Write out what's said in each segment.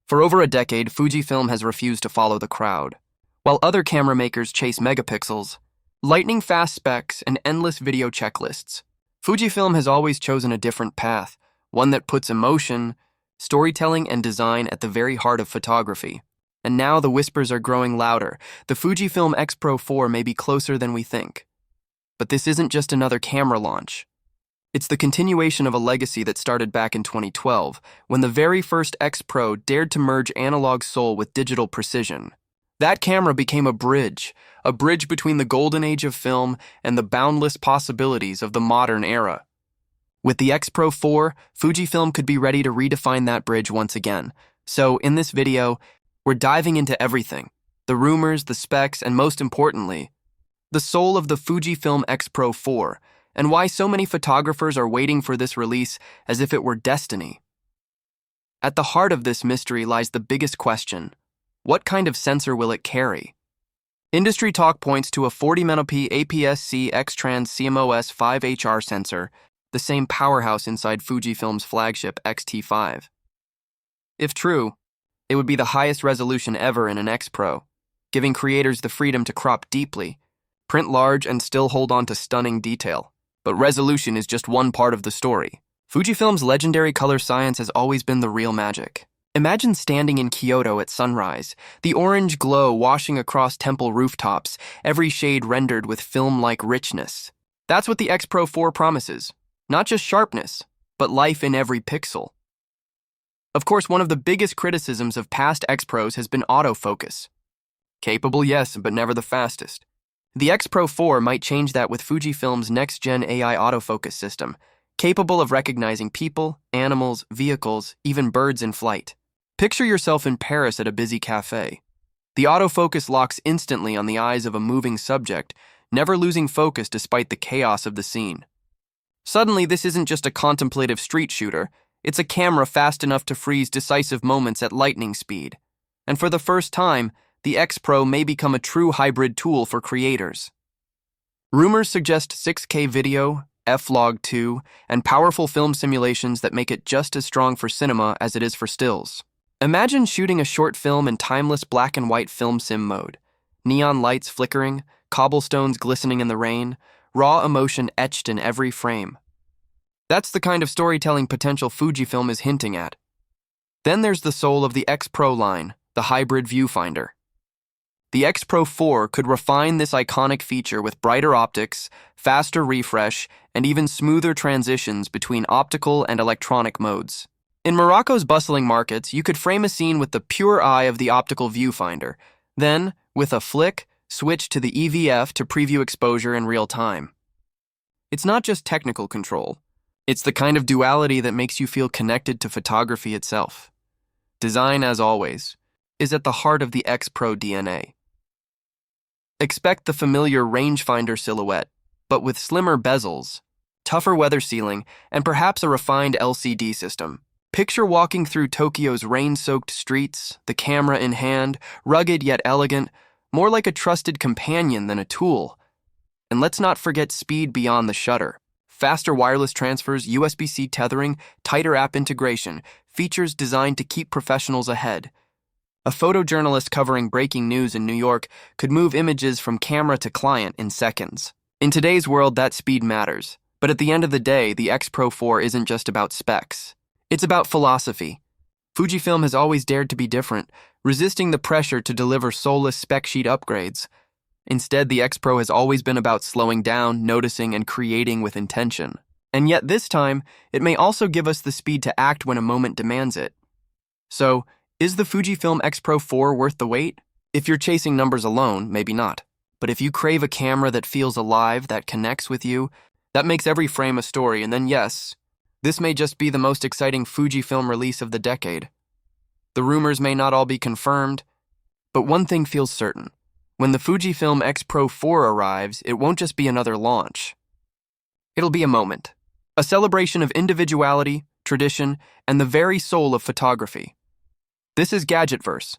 For over a decade, Fujifilm has refused to follow the crowd. While other camera makers chase megapixels, lightning-fast specs, and endless video checklists, Fujifilm has always chosen a different path, one that puts emotion, storytelling, and design at the very heart of photography. And now the whispers are growing louder. The Fujifilm X-Pro 4 may be closer than we think. But this isn't just another camera launch. It's the continuation of a legacy that started back in 2012, when the very first X-Pro dared to merge analog soul with digital precision. That camera became a bridge between the golden age of film and the boundless possibilities of the modern era. With the X-Pro 4, Fujifilm could be ready to redefine that bridge once again. So, in this video, we're diving into everything: the rumors, the specs, and most importantly, the soul of the Fujifilm X-Pro 4, and why so many photographers are waiting for this release as if it were destiny. At the heart of this mystery lies the biggest question: what kind of sensor will it carry? Industry talk points to a 40-megapixel APS-C X-Trans CMOS 5HR sensor, the same powerhouse inside Fujifilm's flagship X-T5. If true, it would be the highest resolution ever in an X-Pro, giving creators the freedom to crop deeply, print large, and still hold on to stunning detail. But resolution is just one part of the story. Fujifilm's legendary color science has always been the real magic. Imagine standing in Kyoto at sunrise, the orange glow washing across temple rooftops, every shade rendered with film-like richness. That's what the X-Pro 4 promises. Not just sharpness, but life in every pixel. Of course, one of the biggest criticisms of past X-Pros has been autofocus. Capable, yes, but never the fastest. The X-Pro 4 might change that with Fujifilm's next-gen AI autofocus system, capable of recognizing people, animals, vehicles, even birds in flight. Picture yourself in Paris at a busy cafe. The autofocus locks instantly on the eyes of a moving subject, never losing focus despite the chaos of the scene. Suddenly, this isn't just a contemplative street shooter, it's a camera fast enough to freeze decisive moments at lightning speed. And for the first time, the X-Pro may become a true hybrid tool for creators. Rumors suggest 6K video, F-Log 2, and powerful film simulations that make it just as strong for cinema as it is for stills. Imagine shooting a short film in timeless black and white film sim mode. Neon lights flickering, cobblestones glistening in the rain, raw emotion etched in every frame. That's the kind of storytelling potential Fujifilm is hinting at. Then there's the soul of the X-Pro line, the hybrid viewfinder. The X-Pro 4 could refine this iconic feature with brighter optics, faster refresh, and even smoother transitions between optical and electronic modes. In Morocco's bustling markets, you could frame a scene with the pure eye of the optical viewfinder. Then, with a flick, switch to the EVF to preview exposure in real time. It's not just technical control. It's the kind of duality that makes you feel connected to photography itself. Design, as always, is at the heart of the X-Pro DNA. Expect the familiar rangefinder silhouette, but with slimmer bezels, tougher weather sealing, and perhaps a refined LCD system. Picture walking through Tokyo's rain-soaked streets, the camera in hand, rugged yet elegant, more like a trusted companion than a tool. And let's not forget speed beyond the shutter. Faster wireless transfers, USB-C tethering, tighter app integration, features designed to keep professionals ahead. A photojournalist covering breaking news in New York could move images from camera to client in seconds. In today's world, that speed matters. But at the end of the day, the X-Pro 4 isn't just about specs. It's about philosophy. Fujifilm has always dared to be different, resisting the pressure to deliver soulless spec sheet upgrades. Instead, the X-Pro has always been about slowing down, noticing, and creating with intention. And yet this time, it may also give us the speed to act when a moment demands it. So, is the Fujifilm X-Pro 4 worth the wait? If you're chasing numbers alone, maybe not. But if you crave a camera that feels alive, that connects with you, that makes every frame a story, and then yes, this may just be the most exciting Fujifilm release of the decade. The rumors may not all be confirmed, but one thing feels certain. When the Fujifilm X-Pro 4 arrives, it won't just be another launch. It'll be a moment. A celebration of individuality, tradition, and the very soul of photography. This is Gadgetverse,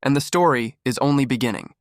and the story is only beginning.